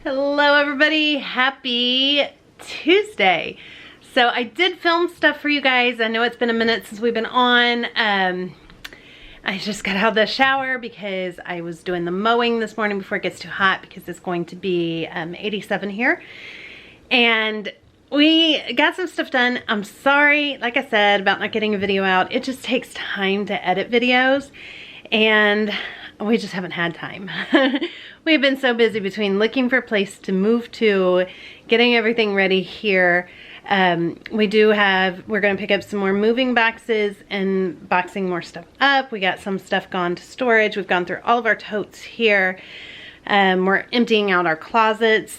Hello everybody, happy Tuesday. So I did film stuff for you guys. I know it's been a minute since we've been on. I just got out of the shower because I was doing the mowing this morning before it gets too hot because it's going to be 87 here. And we got some stuff done. I'm sorry, like I said, about not getting a video out. It just takes time to edit videos and we just haven't had time. We've been so busy between looking for a place to move to, getting everything ready here. We're gonna pick up some more moving boxes and boxing more stuff up. We got some stuff gone to storage. We've gone through all of our totes here. We're emptying out our closets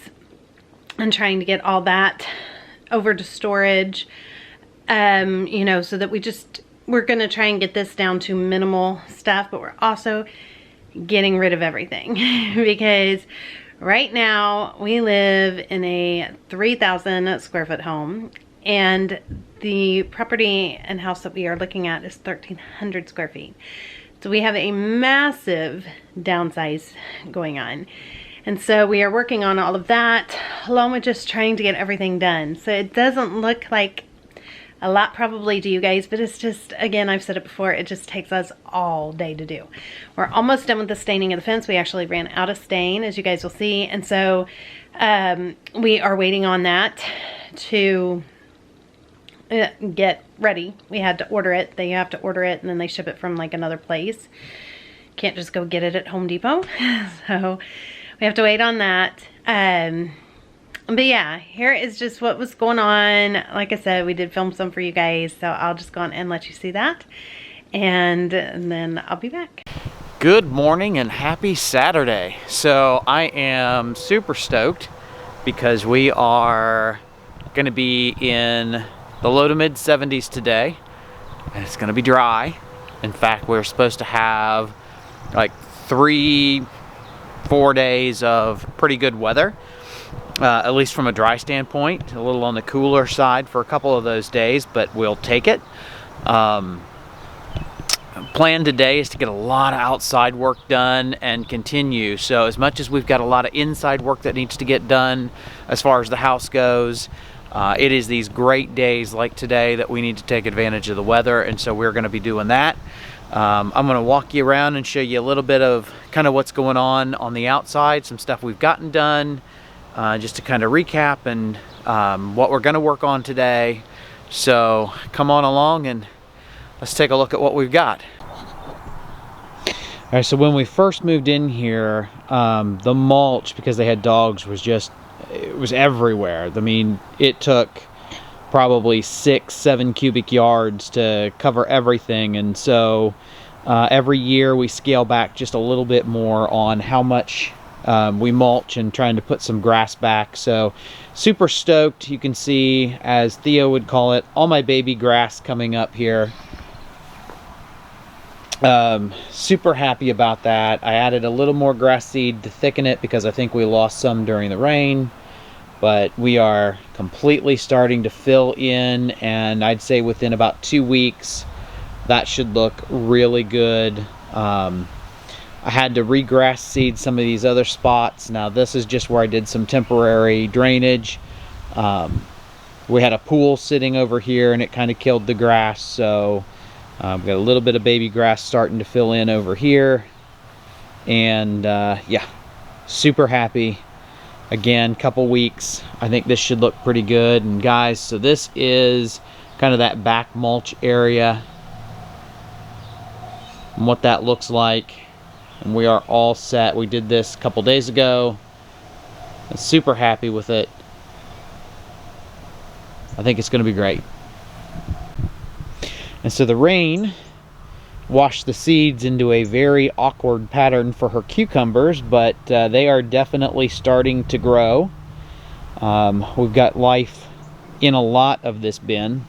and trying to get all that over to storage. You know, so that we're gonna try and get this down to minimal stuff, but we're also getting rid of everything because right now we live in a 3,000 square foot home and the property and house that we are looking at is 1,300 square feet. So we have a massive downsize going on. And so we are working on all of that along with just trying to get everything done. So it doesn't look like a lot probably to you guys, but it's just, again, I've said it before, it just takes us all day to do. We're almost done with the staining of the fence. We actually ran out of stain, as you guys will see. And so we are waiting on that to get ready. We had to order it. They have to order it and then they ship it from like another place. Can't just go get it at Home Depot. So we have to wait on that. But yeah, here is just what was going on. Like I said, we did film some for you guys, so I'll just go on and let you see that. And then I'll be back. Good morning and happy Saturday. So I am super stoked because we are going to be in the low to mid 70s today. And it's going to be dry. In fact, we're supposed to have like 3-4 days of pretty good weather. At least from a dry standpoint, a little on the cooler side for a couple of those days, but we'll take it. Plan today is to get a lot of outside work done and continue. So as much as we've got a lot of inside work that needs to get done as far as the house goes, it is these great days like today that we need to take advantage of the weather, and so we're going to be doing that. I'm going to walk you around and show you a little bit of kind of what's going on the outside, some stuff we've gotten done. Just to kind of recap and what we're going to work on today. So come on along and let's take a look at what we've got. All right, so when we first moved in here, the mulch, because they had dogs, it was everywhere. I mean, it took probably 6-7 cubic yards to cover everything. And so every year we scale back just a little bit more on how much we mulch and trying to put some grass back. So super stoked. You can see, as Theo would call it, all my baby grass coming up here. Super happy about that. I added a little more grass seed to thicken it because I think we lost some during the rain, but we are completely starting to fill in, and I'd say within about 2 weeks that should look really good. I had to regrass seed some of these other spots. Now this is just where I did some temporary drainage. We had a pool sitting over here and it kind of killed the grass, so we've got a little bit of baby grass starting to fill in over here. And yeah, super happy. Again, couple weeks, I think this should look pretty good. And guys, so this is kind of that back mulch area and what that looks like. And we are all set. We did this a couple days ago. I'm super happy with it. I think it's going to be great. And so the rain washed the seeds into a very awkward pattern for her cucumbers, but they are definitely starting to grow. We've got life in a lot of this bin,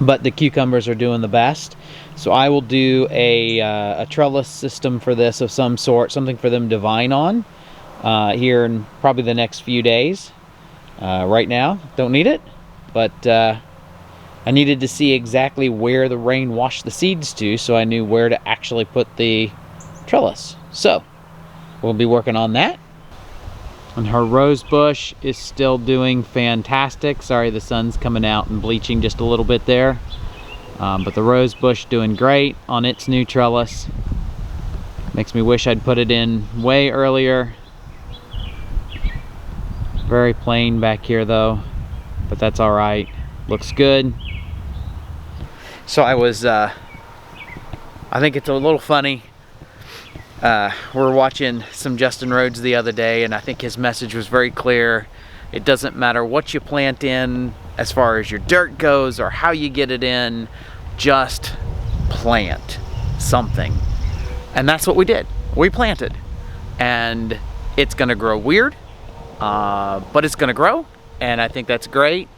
but the cucumbers are doing the best. So I will do a trellis system for this of some sort, something for them to vine on here in probably the next few days. Right now, don't need it, but I needed to see exactly where the rain washed the seeds to, so I knew where to actually put the trellis. So we'll be working on that. And her rose bush is still doing fantastic. Sorry, the sun's coming out and bleaching just a little bit there. But the rose bush doing great on its new trellis. Makes me wish I'd put it in way earlier. Very plain back here though, but that's all right. Looks good. So I think it's a little funny. We were watching some Justin Rhodes the other day, and I think his message was very clear. It doesn't matter what you plant in as far as your dirt goes or how you get it in, just plant something. And that's what we did. We planted. And it's gonna grow weird, but it's gonna grow, and I think that's great.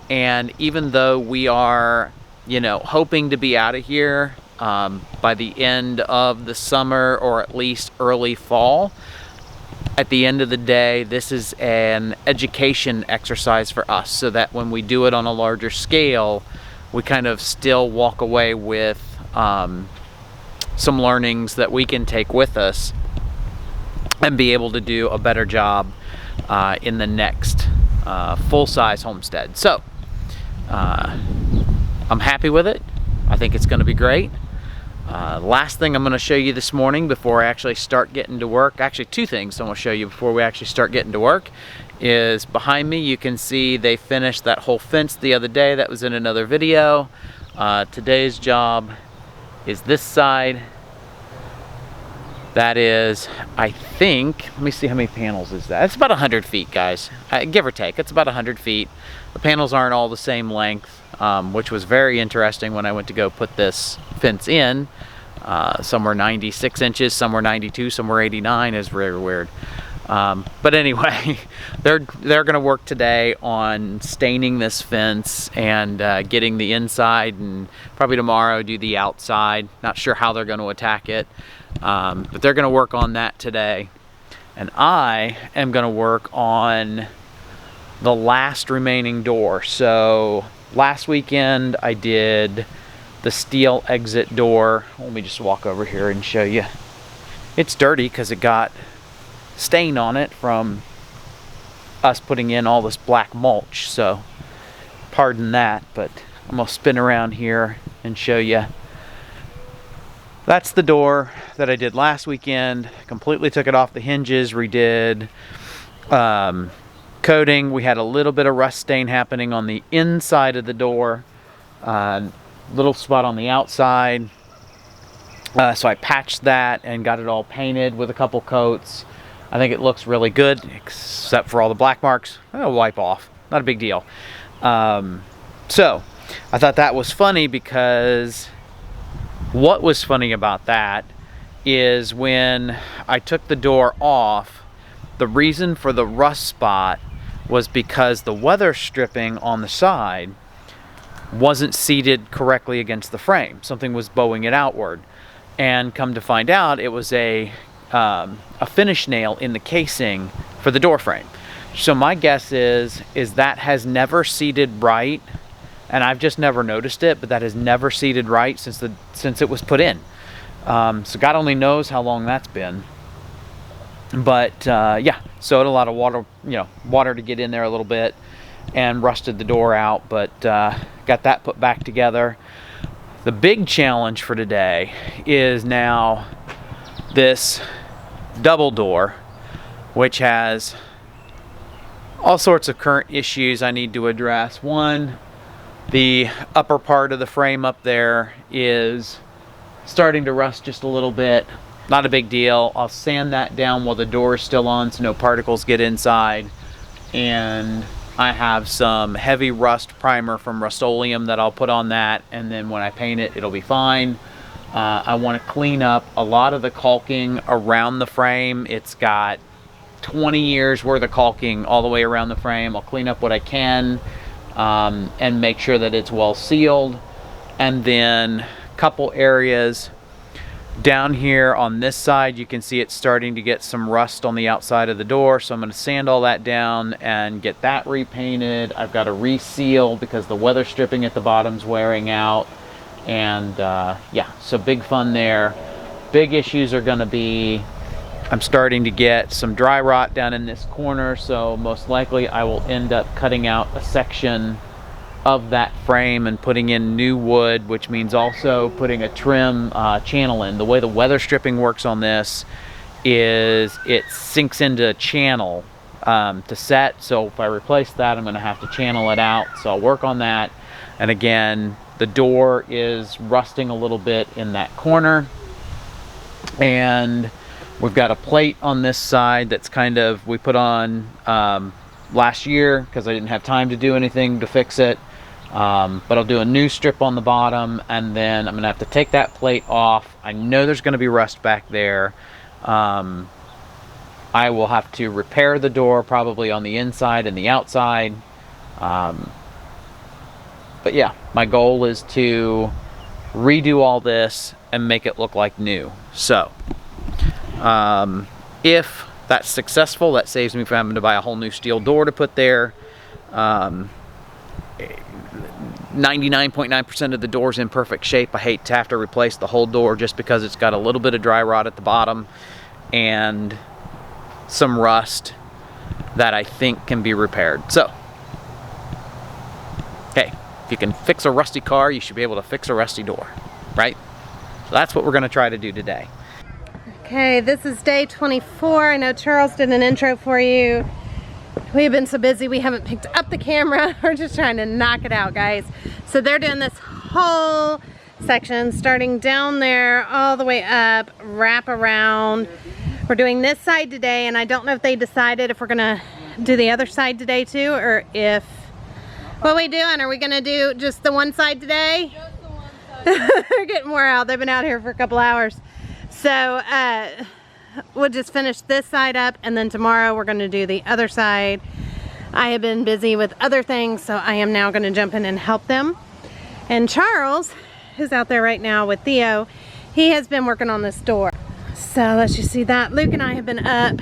And even though we are, you know, hoping to be out of here by the end of the summer or at least early fall, at the end of the day, this is an education exercise for us, so that when we do it on a larger scale, we kind of still walk away with some learnings that we can take with us and be able to do a better job in the next full-size homestead. So I'm happy with it. I think it's going to be great. Last thing I'm going to show you this morning before I actually start getting to work, actually two things I want to show you before we actually start getting to work, is behind me you can see they finished that whole fence the other day. That was in another video. Today's job is this side. That is, I think, let me see how many panels is that. It's about 100 feet, guys, give or take. It's about 100 feet. The panels aren't all the same length, which was very interesting when I went to go put this fence in. Some were 96 inches, some were 92, some were 89. Is very weird. But anyway, they're gonna work today on staining this fence and getting the inside, and probably tomorrow do the outside. Not sure how they're gonna attack it, but they're gonna work on that today. And I am gonna work on the last remaining door. So last weekend I did the steel exit door. Let me just walk over here and show you. It's dirty because it got stain on it from us putting in all this black mulch, so pardon that, but I'm gonna spin around here and show you. That's the door that I did last weekend. Completely took it off the hinges, redid coating. We had a little bit of rust stain happening on the inside of the door, little spot on the outside, so I patched that and got it all painted with a couple coats. I think it looks really good, except for all the black marks. I'll wipe off, not a big deal. So I thought that was funny, because what was funny about that is when I took the door off, the reason for the rust spot was because the weather stripping on the side wasn't seated correctly against the frame. Something was bowing it outward, and come to find out, it was a finish nail in the casing for the door frame. So my guess is that has never seated right, and I've just never noticed it, but that has never seated right since it was put in. So God only knows how long that's been. But yeah, so it had a lot of water, water to get in there a little bit, and rusted the door out, but got that put back together. The big challenge for today is now this double door, which has all sorts of current issues I need to address. One, the upper part of the frame up there is starting to rust just a little bit. Not a big deal. I'll sand that down while the door is still on so no particles get inside. And I have some heavy rust primer from Rust-Oleum that I'll put on that, and then when I paint it, it'll be fine. I want to clean up a lot of the caulking around the frame. It's got 20 years worth of caulking all the way around the frame. I'll clean up what I can and make sure that it's well sealed. And then a couple areas down here on this side, you can see it's starting to get some rust on the outside of the door, so I'm going to sand all that down and get that repainted. I've got to reseal because the weather stripping at the bottom's wearing out. And yeah, so big fun there. Big issues are going to be I'm starting to get some dry rot down in this corner, so most likely I will end up cutting out a section of that frame and putting in new wood, which means also putting a trim channel in. The way the weather stripping works on this is it sinks into a channel to set, so if I replace that, I'm going to have to channel it out, so I'll work on that. And again, the door is rusting a little bit in that corner, and we've got a plate on this side that's kind of, we put on last year because I didn't have time to do anything to fix it. But I'll do a new strip on the bottom, and then I'm gonna have to take that plate off. I know there's gonna be rust back there. I will have to repair the door probably on the inside and the outside. But yeah, my goal is to redo all this and make it look like new. So if that's successful, that saves me from having to buy a whole new steel door to put there. 99.9% of the door's in perfect shape. I hate to have to replace the whole door just because it's got a little bit of dry rot at the bottom and some rust that I think can be repaired. So, hey, if you can fix a rusty car, you should be able to fix a rusty door, right? So that's what we're gonna try to do today. Okay, this is day 24. I know Charles did an intro for you. We've been so busy we haven't picked up the camera. We're just trying to knock it out, guys. So they're doing this whole section, starting down there all the way up, wrap around. We're doing this side today, and I don't know if they decided if we're gonna do the other side today too, or if, what are we doing? Are we gonna do just the one side today? Just the one side. They're getting more out. They've been out here for a couple hours. So we'll just finish this side up, and then tomorrow we're gonna do the other side. I have been busy with other things, so I am now gonna jump in and help them. And Charles, who's out there right now with Theo, he has been working on this door. So let's just see that. Luke and I have been up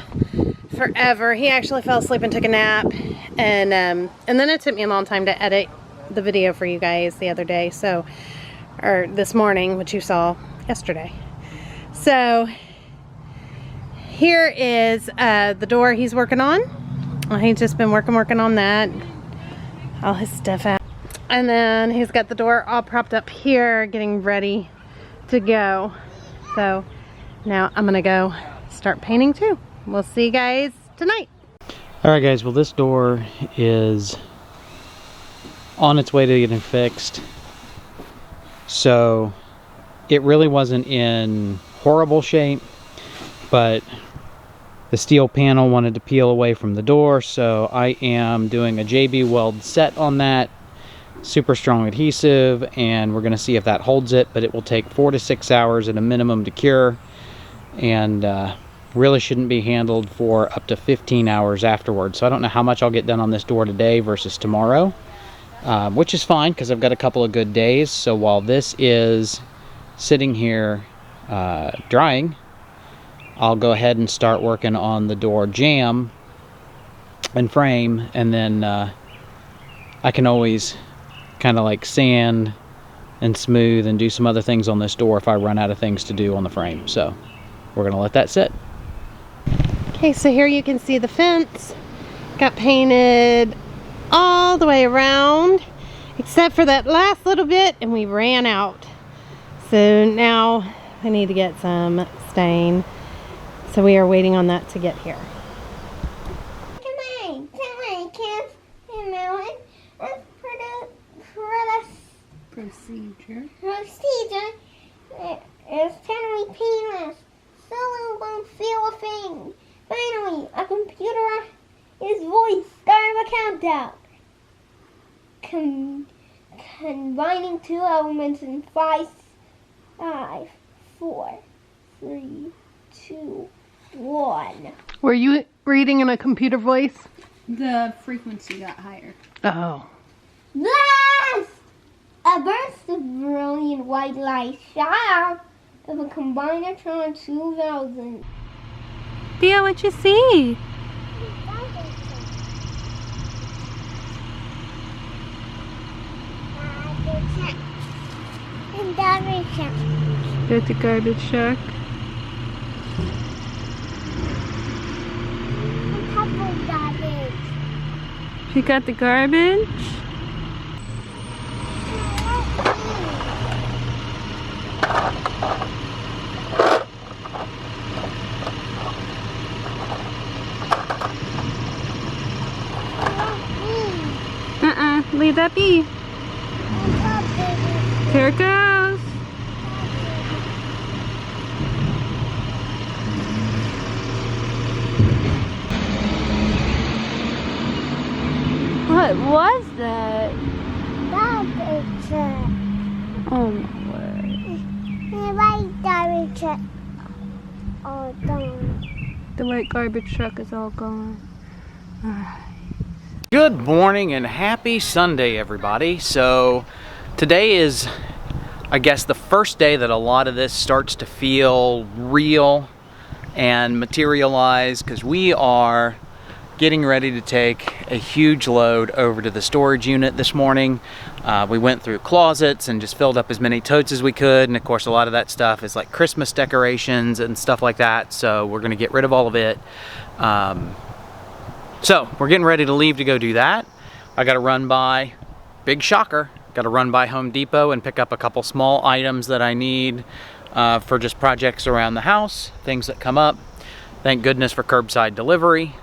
forever. He actually fell asleep and took a nap, and then it took me a long time to edit the video for you guys the other day, so, or this morning, which you saw yesterday. So here is the door he's working on. He's just been working on that, all his stuff out. And then he's got the door all propped up here, getting ready to go. So now I'm gonna go start painting too. We'll see you guys tonight. All right, guys, well, this door is on its way to getting fixed. So it really wasn't in horrible shape, but the steel panel wanted to peel away from the door, so I am doing a JB weld set on that, super strong adhesive, and we're going to see if that holds it, but it will take 4 to 6 hours at a minimum to cure, and really shouldn't be handled for up to 15 hours afterwards. So I don't know how much I'll get done on this door today versus tomorrow, which is fine because I've got a couple of good days. So while this is sitting here drying, I'll go ahead and start working on the door jamb and frame, and then I can always kind of like sand and smooth and do some other things on this door if I run out of things to do on the frame. So we're gonna let that sit. Okay, so here you can see the fence got painted all the way around except for that last little bit, and we ran out. So now I need to get some stain. So we are waiting on that to get here. Come on, kids. You know it. Procedure. It's time we painless. Someone won't feel a thing. Finally, a computer is voice starting a countdown. Combining two elements in 5, 4, 3, 2, 1. Were you reading in a computer voice? The frequency got higher. Oh. Blast! A burst of brilliant white light shot out of a Combinatron 2000. Theo, what you see? And garbage truck. There's a garbage truck. Pick out the garbage. Leave that be. Here it goes. What was that? Garbage truck. Oh my word. The white garbage truck. All gone. The white garbage truck is all gone. Good morning and happy Sunday, everybody. So today is, I guess, the first day that a lot of this starts to feel real and materialize, because we are getting ready to take a huge load over to the storage unit this morning. We went through closets and just filled up as many totes as we could, and of course a lot of that stuff is like Christmas decorations and stuff like that, so we're gonna get rid of all of it. So we're getting ready to leave to go do that. I gotta run by, big shocker, gotta run by Home Depot and pick up a couple small items that I need for just projects around the house, things that come up. Thank goodness for curbside delivery.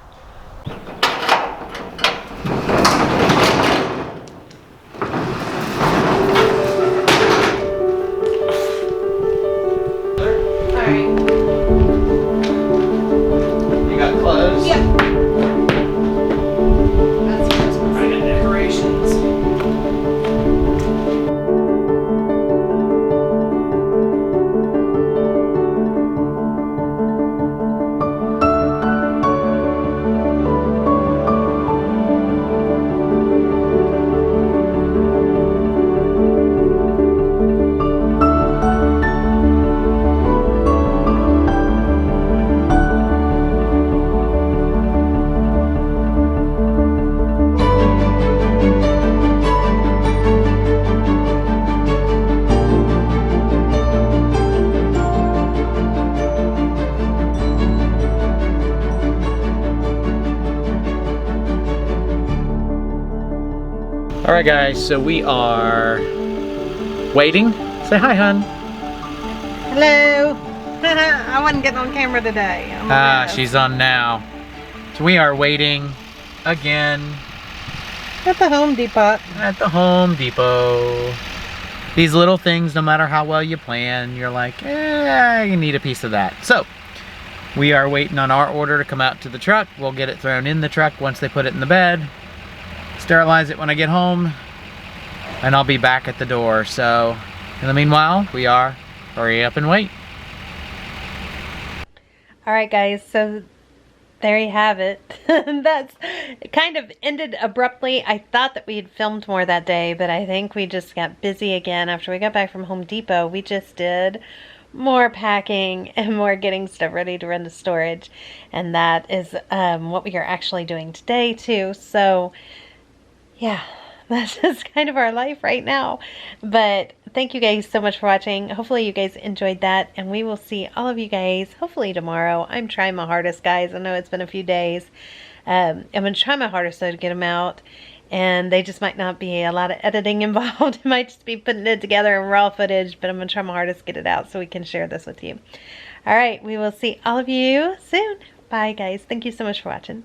All right, guys, so we are waiting. Say hi, hun. Hello. I wasn't getting on camera today. She's on now. So we are waiting again at the Home Depot. At the Home Depot. These little things, no matter how well you plan, you're like, you need a piece of that. So we are waiting on our order to come out to the truck. We'll get it thrown in the truck once they put it in the bed. Sterilize it when I get home, and I'll be back at the door. So in the meanwhile, we are hurry up and wait. All right, guys, so there you have it. That's it. Kind of ended abruptly. I thought that we had filmed more that day, but I think we just got busy again after we got back from Home Depot. We just did more packing and more getting stuff ready to run to storage, and that is what we are actually doing today too. So yeah, that's just kind of our life right now. But thank you guys so much for watching. Hopefully you guys enjoyed that, and we will see all of you guys hopefully tomorrow. I'm trying my hardest, guys. I know it's been a few days. I'm going to try my hardest though to get them out, and they just might not be a lot of editing involved. It might just be putting it together in raw footage, but I'm going to try my hardest to get it out so we can share this with you. All right, we will see all of you soon. Bye, guys. Thank you so much for watching.